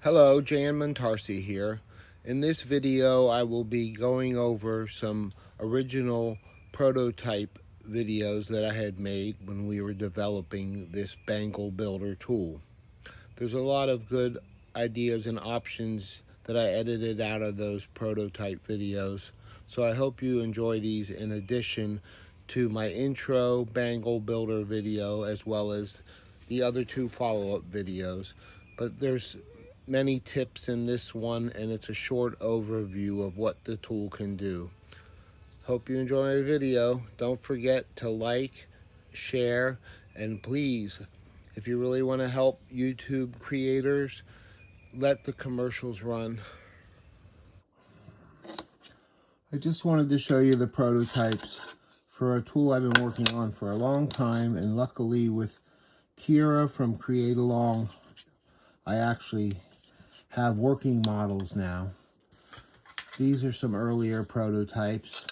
Hello, Jan Montarsi here. In this video, I will be going over some original prototype videos that I had made when we were developing this Bangle Builder tool. There's a lot of good ideas and options that I edited out of those prototype videos, so I hope you enjoy these in addition to my intro Bangle Builder video as well as the other two follow-up videos. But there's many tips in this one, and it's a short overview of what the tool can do. Hope you enjoy my video. Don't forget to like, share, and please, if you really want to help YouTube creators, let the commercials run. I just wanted to show you the prototypes for a tool I've been working on for a long time, and luckily with Kira from Create Along, I actually have working models now. These are some earlier prototypes,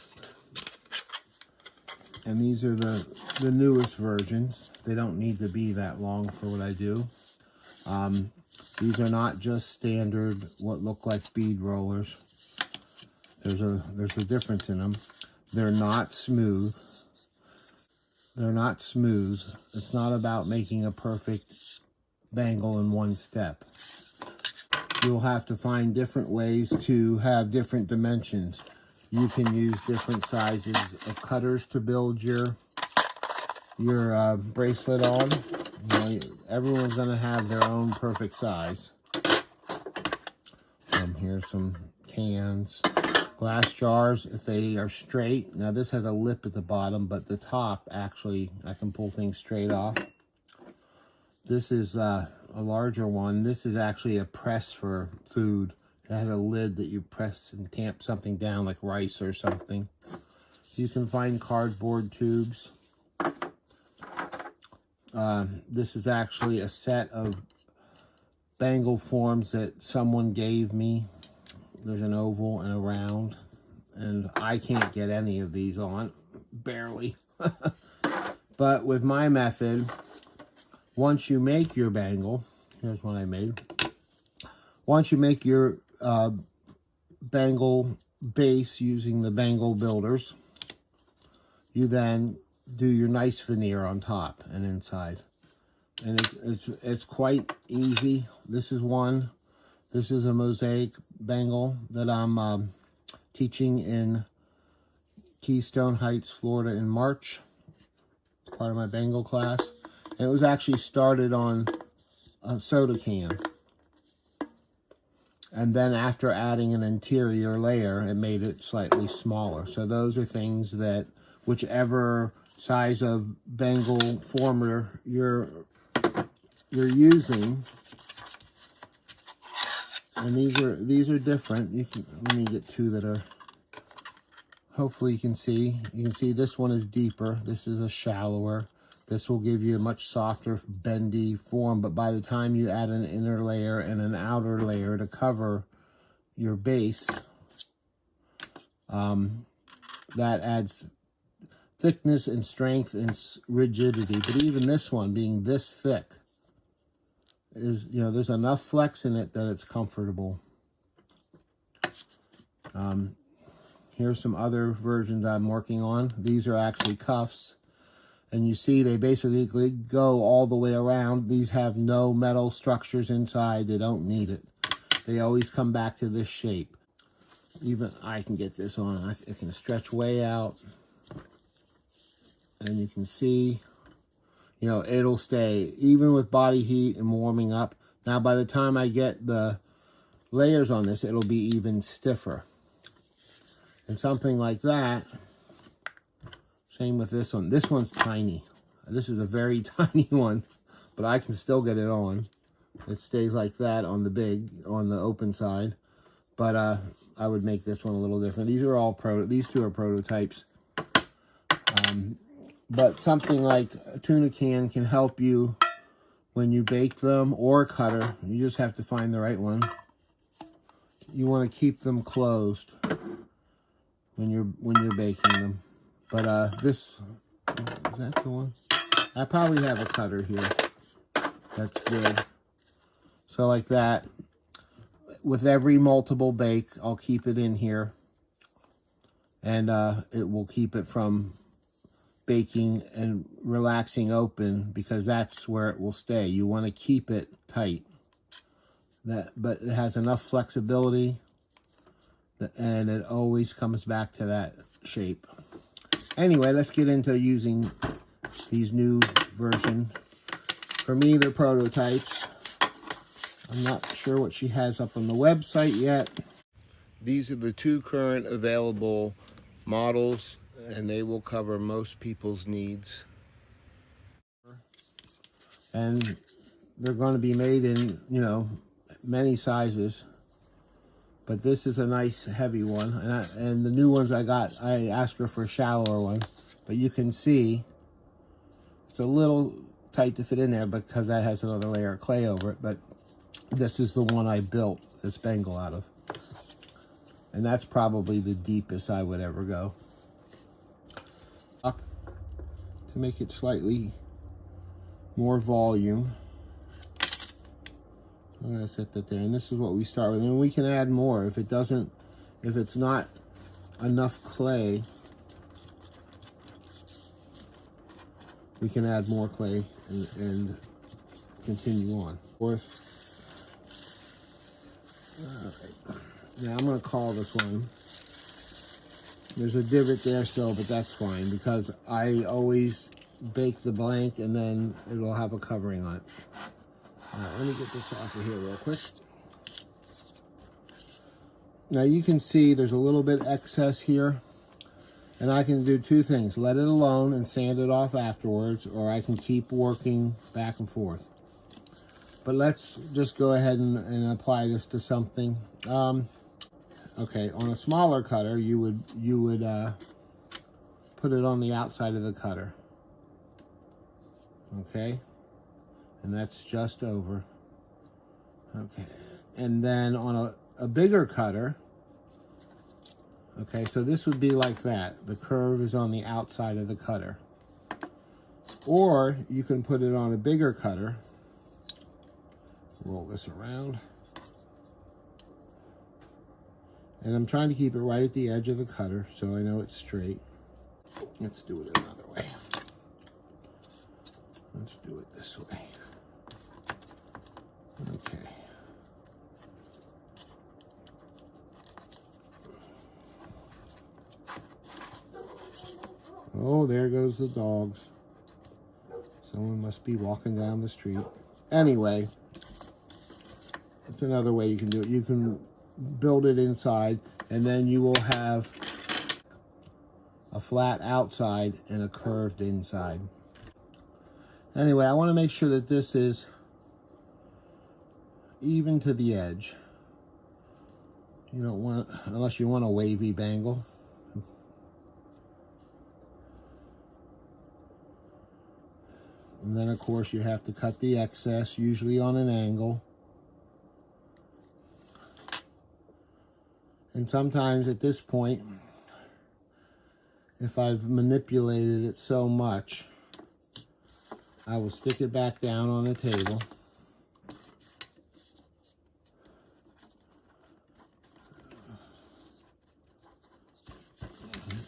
and these are the newest versions. They don't need to be that long for what I do. These are not just standard what look like bead rollers. There's a difference in them. They're not smooth. They're not smooth. It's not about making a perfect bangle in one step. You'll have to find different ways to have different dimensions. You can use different sizes of cutters to build your bracelet on. You know, everyone's going to have their own perfect size. Here's some cans. Glass jars, if they are straight. Now this has a lip at the bottom, but the top, actually, I can pull things straight off. This is a larger one. This is actually a press for food. It has a lid that you press and tamp something down, like rice or something. You can find cardboard tubes. This is actually a set of bangle forms that someone gave me. There's an oval and a round, and I can't get any of these on, barely. But with my method, once you make your bangle, here's one I made. Once you make your bangle base using the Bangle Builders, you then do your nice veneer on top and inside. And it's quite easy. This is one. This is a mosaic bangle that I'm teaching in Keystone Heights, Florida in March. It's part of my bangle class. And it was actually started on a soda can. And then after adding an interior layer, it made it slightly smaller. So those are things that whichever size of bangle former you're using. And these are different. Let me get two that are, hopefully you can see. You can see this one is deeper. This is a shallower. This will give you a much softer, bendy form, but by the time you add an inner layer and an outer layer to cover your base, that adds thickness and strength and rigidity. But even this one, being this thick, is, you know, there's enough flex in it that it's comfortable. Here's some other versions I'm working on. These are actually cuffs. And you see they basically go all the way around. These have no metal structures inside. They don't need it. They always come back to this shape. Even I can get this on. It can stretch way out. And you can see, you know, it'll stay even with body heat and warming up. Now, by the time I get the layers on this, it'll be even stiffer. And something like that, same with this one. This one's tiny. This is a very tiny one, but I can still get it on. It stays like that on the open side. But I would make this one a little different. These are all these two are prototypes. But something like a tuna can help you when you bake them, or a cutter. You just have to find the right one. You want to keep them closed when you're baking them. But this, is that the one? I probably have a cutter here. That's good. So like that. with every multiple bake, I'll keep it in here, and it will keep it from baking and relaxing open, because that's where it will stay. You want to keep it tight, but it has enough flexibility, and it always comes back to that shape. Anyway, let's get into using these new version. For me, they're prototypes. I'm not sure what she has up on the website yet. These are the 2 current available models, and they will cover most people's needs. And they're going to be made in, many sizes. But this is a nice heavy one. And the new ones I got, I asked her for a shallower one. But you can see it's a little tight to fit in there because that has another layer of clay over it. But this is the one I built this bangle out of. And that's probably the deepest I would ever go. Up to make it slightly more volume. I'm going to set that there, and this is what we start with. And we can add more if it's not enough clay. We can add more clay and continue on. Fourth. All right. Now I'm going to call this one. There's a divot there still, but that's fine because I always bake the blank and then it'll have a covering on it. All right, let me get this off of here real quick. Now you can see there's a little bit excess here, and I can do 2 things. Let it alone and sand it off afterwards, or I can keep working back and forth. But let's just go ahead and apply this to something. Okay, on a smaller cutter, you would put it on the outside of the cutter. Okay, and that's just over. Okay, and then on a bigger cutter, okay, so this would be like that. The curve is on the outside of the cutter. Or you can put it on a bigger cutter. Roll this around. And I'm trying to keep it right at the edge of the cutter so I know it's straight. Let's do it another way. Let's do it this way. Okay. Oh, there goes the dogs. Someone must be walking down the street. Anyway, that's another way you can do it. You can build it inside, and then you will have a flat outside and a curved inside. Anyway, I want to make sure that this is even to the edge. You don't want, unless you want a wavy bangle. And then, of course, you have to cut the excess, usually on an angle. And sometimes at this point, if I've manipulated it so much, I will stick it back down on the table.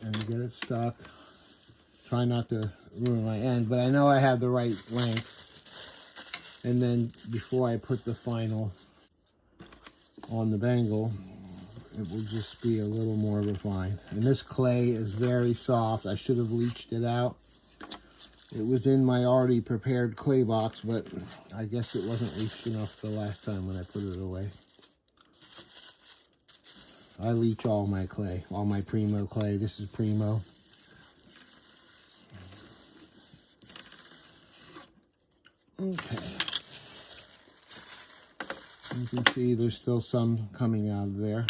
And get it stuck. Try not to ruin my end, but I know I have the right length. And then before I put the final on the bangle, it will just be a little more refined. And this clay is very soft. I should have leached it out. It was in my already prepared clay box, but I guess it wasn't leached enough the last time when I put it away. I leach all my clay, all my Primo clay. This is Primo. Okay. You can see there's still some coming out of there.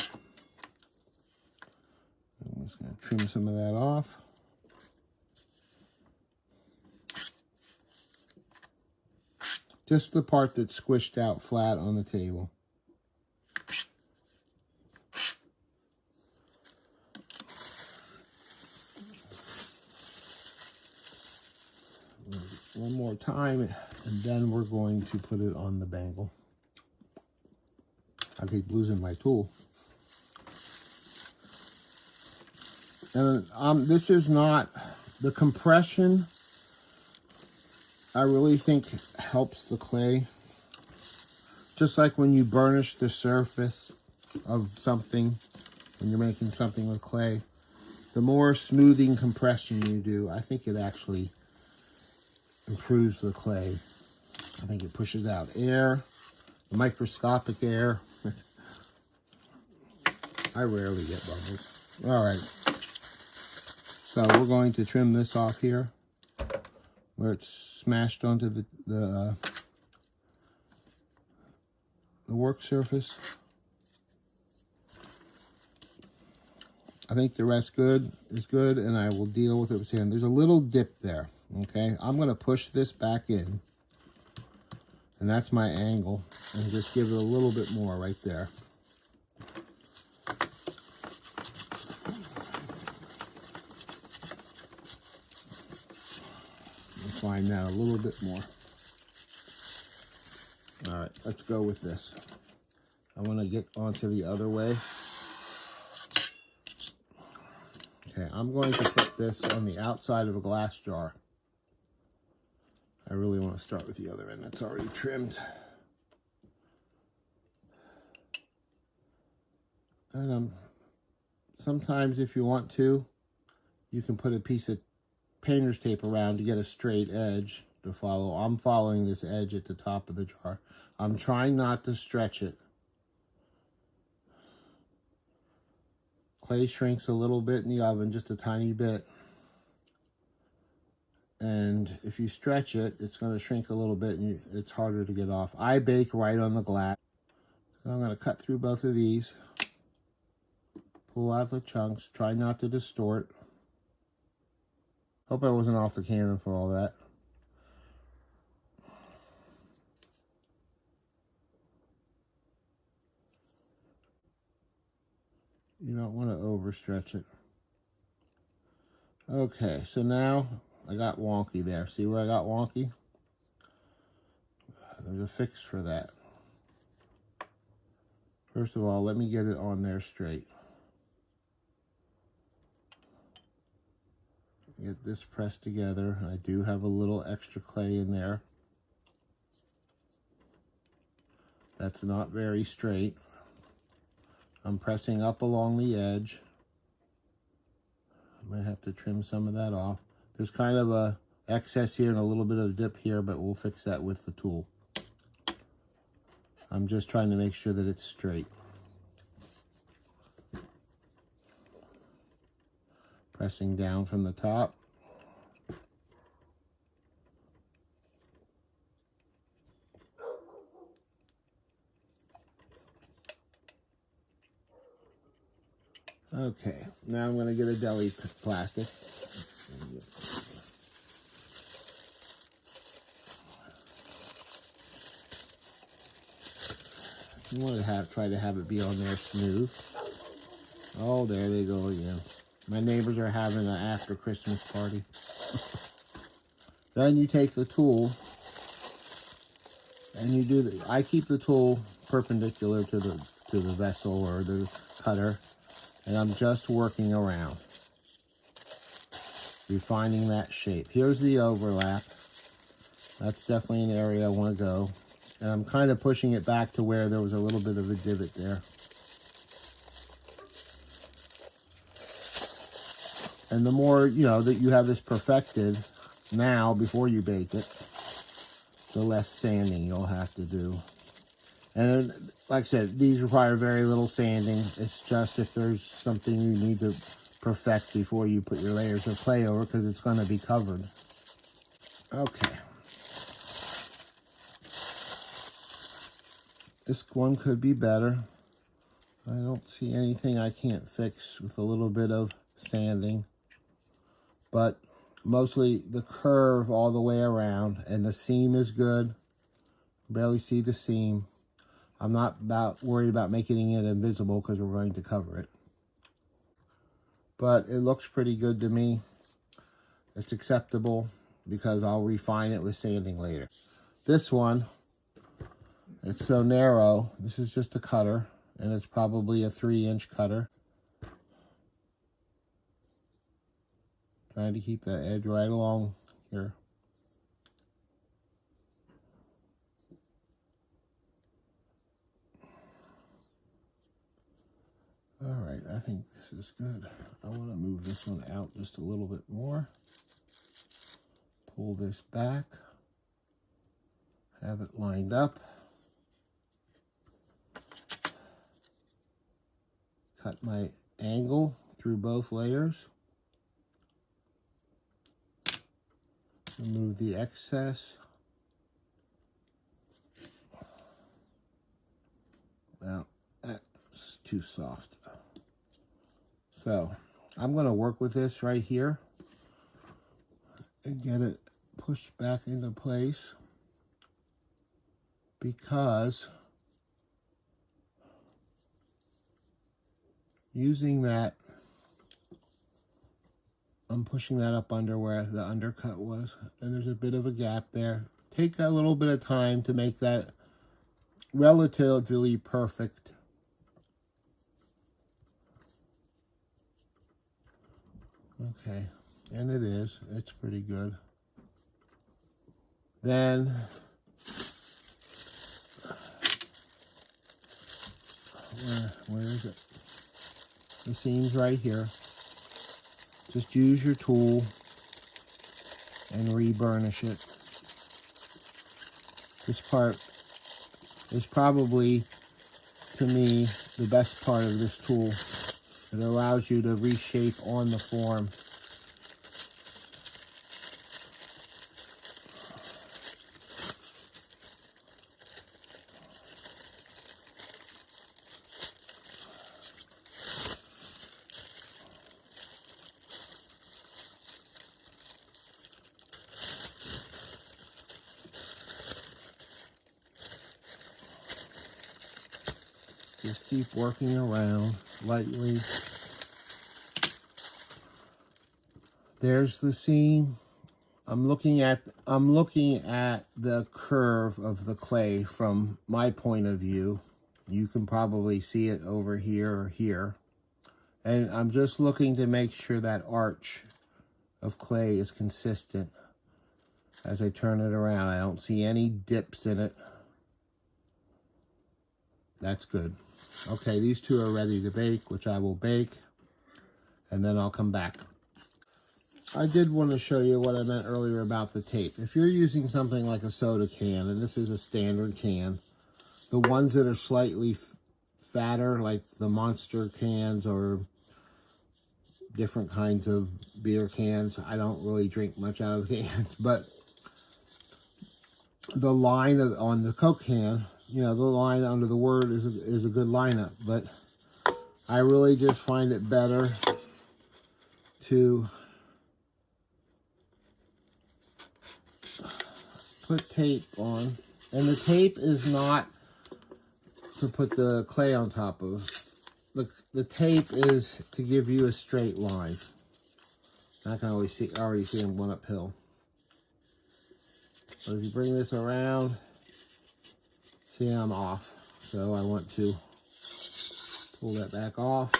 I'm just going to trim some of that off. Just the part that's squished out flat on the table. One more time, and then we're going to put it on the bangle. I keep losing my tool. And this is not, the compression, I really think helps the clay. Just like when you burnish the surface of something, when you're making something with clay, the more smoothing compression you do, I think it actually improves the clay. I think it pushes out air, microscopic air. I rarely get bubbles. All right. So we're going to trim this off here where it's smashed onto the work surface. I think the rest is good, and I will deal with it with sand. There's a little dip there, okay? I'm going to push this back in, and that's my angle, and just give it a little bit more right there. Refine that a little bit more. All right, let's go with this. I want to get onto the other way. Okay, I'm going to put this on the outside of a glass jar. I really want to start with the other end that's already trimmed. And sometimes if you want to, you can put a piece of painter's tape around to get a straight edge to follow. I'm following this edge at the top of the jar. I'm trying not to stretch it. Clay shrinks a little bit in the oven, just a tiny bit. And if you stretch it, it's going to shrink a little bit and it's harder to get off. I bake right on the glass. So I'm going to cut through both of these. Pull out the chunks. Try not to distort. Hope I wasn't off the camera for all that. You don't want to overstretch it. Okay, so now I got wonky there. See where I got wonky? There's a fix for that. First of all, let me get it on there straight. Get this pressed together. I do have a little extra clay in there. That's not very straight. I'm pressing up along the edge. I might have to trim some of that off. There's kind of a excess here and a little bit of dip here, but we'll fix that with the tool. I'm just trying to make sure that it's straight. Pressing down from the top. Okay, now I'm going to get a deli plastic. You want to try to have it be on there smooth. Oh, there they go again. My neighbors are having an after Christmas party. Then you take the tool and you do the. I keep the tool perpendicular to the vessel or the cutter, and I'm just working around, refining that shape. Here's the overlap. That's definitely an area I want to go. And I'm kind of pushing it back to where there was a little bit of a divot there. And the more, that you have this perfected now before you bake it, the less sanding you'll have to do. And like I said, these require very little sanding. It's just if there's something you need to perfect before you put your layers of clay over, because it's going to be covered. Okay. This one could be better. I don't see anything I can't fix with a little bit of sanding. But mostly the curve all the way around, and the seam is good. Barely see the seam. I'm not worried about making it invisible because we're going to cover it. But it looks pretty good to me. It's acceptable because I'll refine it with sanding later. This one, It's so narrow. This is just a cutter, and it's probably a 3-inch cutter. Trying to keep that edge right along here. All right, I think this is good. I want to move this one out just a little bit more. Pull this back. Have it lined up. Cut my angle through both layers. Remove the excess. Well, that's too soft. So I'm going to work with this right here and get it pushed back into place, because using that, I'm pushing that up under where the undercut was, and there's a bit of a gap there. Take a little bit of time to make that relatively perfect. Okay, and it is. It's pretty good. Then where is it? The seam's right here. Just use your tool and re-burnish it. This part is probably, to me, the best part of this tool. It allows you to reshape on the form. Just keep working around lightly. There's the seam. I'm looking at the curve of the clay from my point of view. You can probably see it over here or here. And I'm just looking to make sure that arch of clay is consistent as I turn it around. I don't see any dips in it. That's good. Okay, these two are ready to bake, which I will bake, and then I'll come back. I did want to show you what I meant earlier about the tape. If you're using something like a soda can, and this is a standard can, the ones that are slightly fatter, like the Monster cans or different kinds of beer cans, I don't really drink much out of cans, but the line on the Coke can, you know, the line under the word is a good lineup, but I really just find it better to put tape on. And the tape is not to put the clay on top of. The tape is to give you a straight line. I can already see them going uphill. But if you bring this around, see, I'm off. So I want to pull that back off.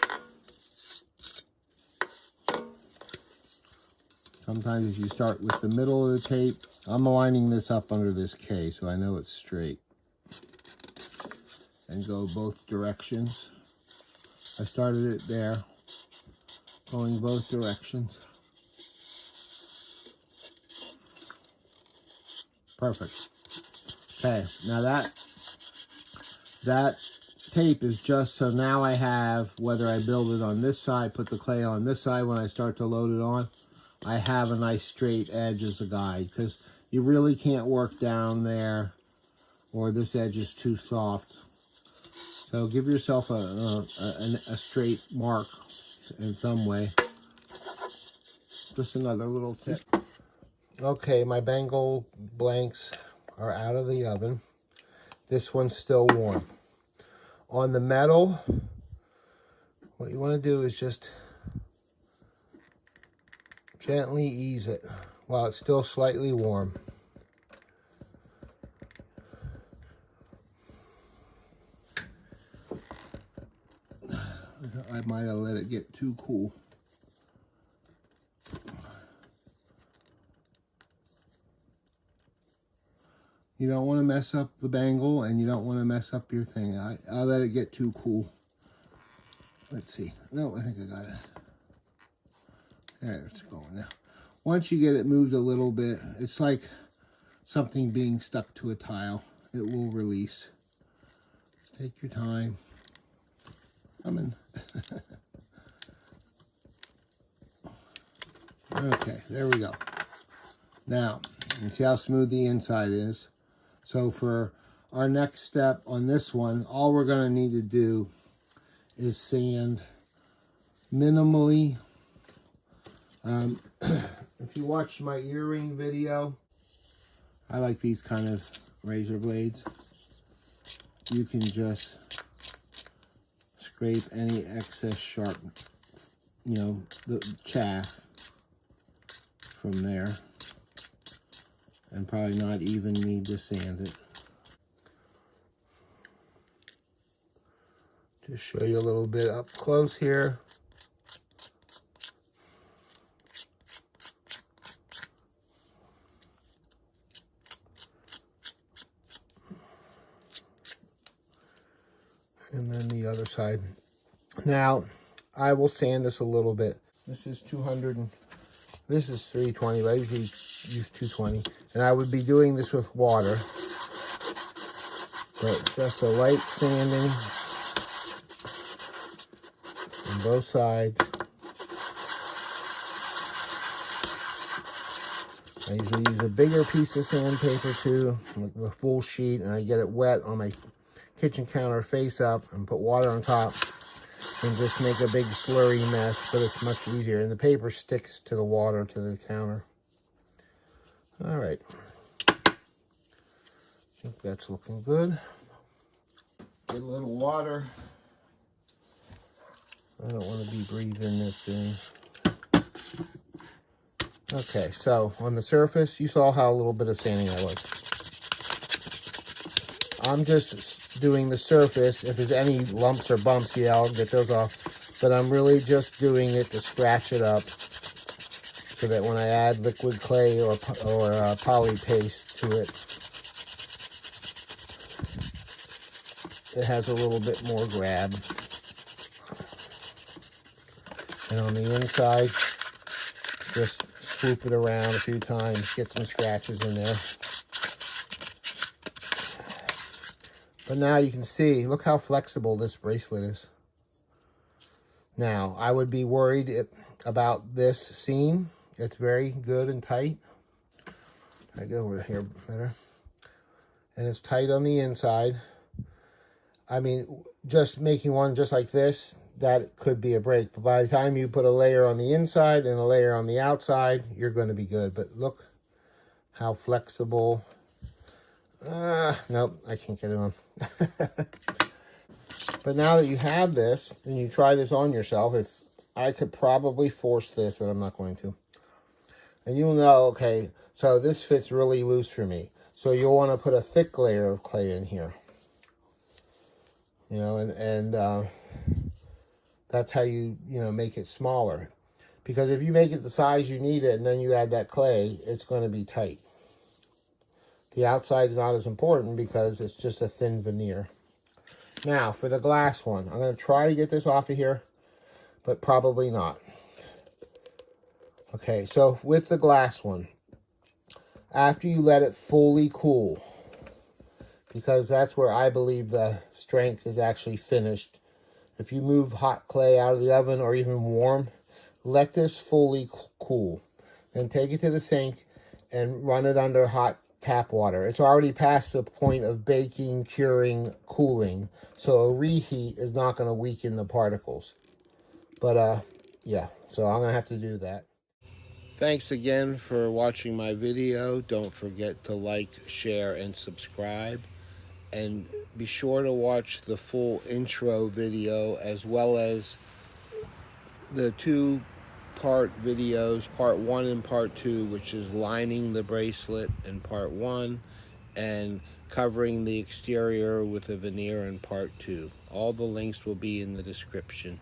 Sometimes if you start with the middle of the tape, I'm aligning this up under this K so I know it's straight. And go both directions. I started it there, going both directions. Perfect. Okay, now that tape is just so now I have, whether I build it on this side, put the clay on this side when I start to load it on, I have a nice straight edge as a guide, because you really can't work down there or this edge is too soft. So give yourself a straight mark in some way. Just another little tip. Okay, my Bangle blanks are out of the oven. This one's still warm. On the metal, what you want to do is just gently ease it while it's still slightly warm. I might have let it get too cool. You don't want to mess up the bangle, and you don't want to mess up your thing. I let it get too cool. Let's see. No, I think I got it. There, it's going now. Once you get it moved a little bit, it's like something being stuck to a tile. It will release. Take your time. Coming. Okay, there we go. Now, you see how smooth the inside is. So for our next step on this one, all we're going to need to do is sand minimally. If you watched my earring video, I like these kind of razor blades. You can just scrape any excess sharp, the chaff from there, and probably not even need to sand it. Just show you a little bit up close here. And then the other side. Now, I will sand this a little bit. This is 200 and this is 320, but I usually use 220. And I would be doing this with water. But just a light sanding on both sides. I usually use a bigger piece of sandpaper too, like the full sheet, and I get it wet on my kitchen counter face up and put water on top and just make a big slurry mess, but it's much easier. And the paper sticks to the water, to the counter. All right. I think that's looking good. Get a little water. I don't want to be breathing this thing. Okay, so on the surface, you saw how a little bit of sanding I was. I'm just doing the surface. If there's any lumps or bumps, yeah, I'll get those off. But I'm really just doing it to scratch it up so that when I add liquid clay or poly paste to it, it has a little bit more grab. And on the inside, just swoop it around a few times, get some scratches in there. But now you can see, look how flexible this bracelet is. Now, I would be worried about this seam. It's very good and tight. I go over here better. And it's tight on the inside. I mean, just making one just like this, that could be a break. But by the time you put a layer on the inside and a layer on the outside, you're going to be good. But look how flexible. Nope, I can't get it on. But now that you have this, and you try this on yourself, if I could probably force this, but I'm not going to. And you'll know, okay, so this fits really loose for me. So you'll want to put a thick layer of clay in here. And that's how you make it smaller. Because if you make it the size you need it and then you add that clay, it's going to be tight. The outside's not as important because it's just a thin veneer. Now, for the glass one, I'm going to try to get this off of here, but probably not. Okay, so with the glass one, after you let it fully cool, because that's where I believe the strength is actually finished. If you move hot clay out of the oven or even warm, let this fully cool. Then take it to the sink and run it under hot tap water. It's already past the point of baking, curing, cooling. So a reheat is not going to weaken the particles. But yeah, so I'm going to have to do that. Thanks again for watching my video. Don't forget to like, share, and subscribe. And be sure to watch the full intro video as well as the two-part videos, part 1 and part 2, which is lining the bracelet in part 1 and covering the exterior with a veneer in part 2. All the links will be in the description.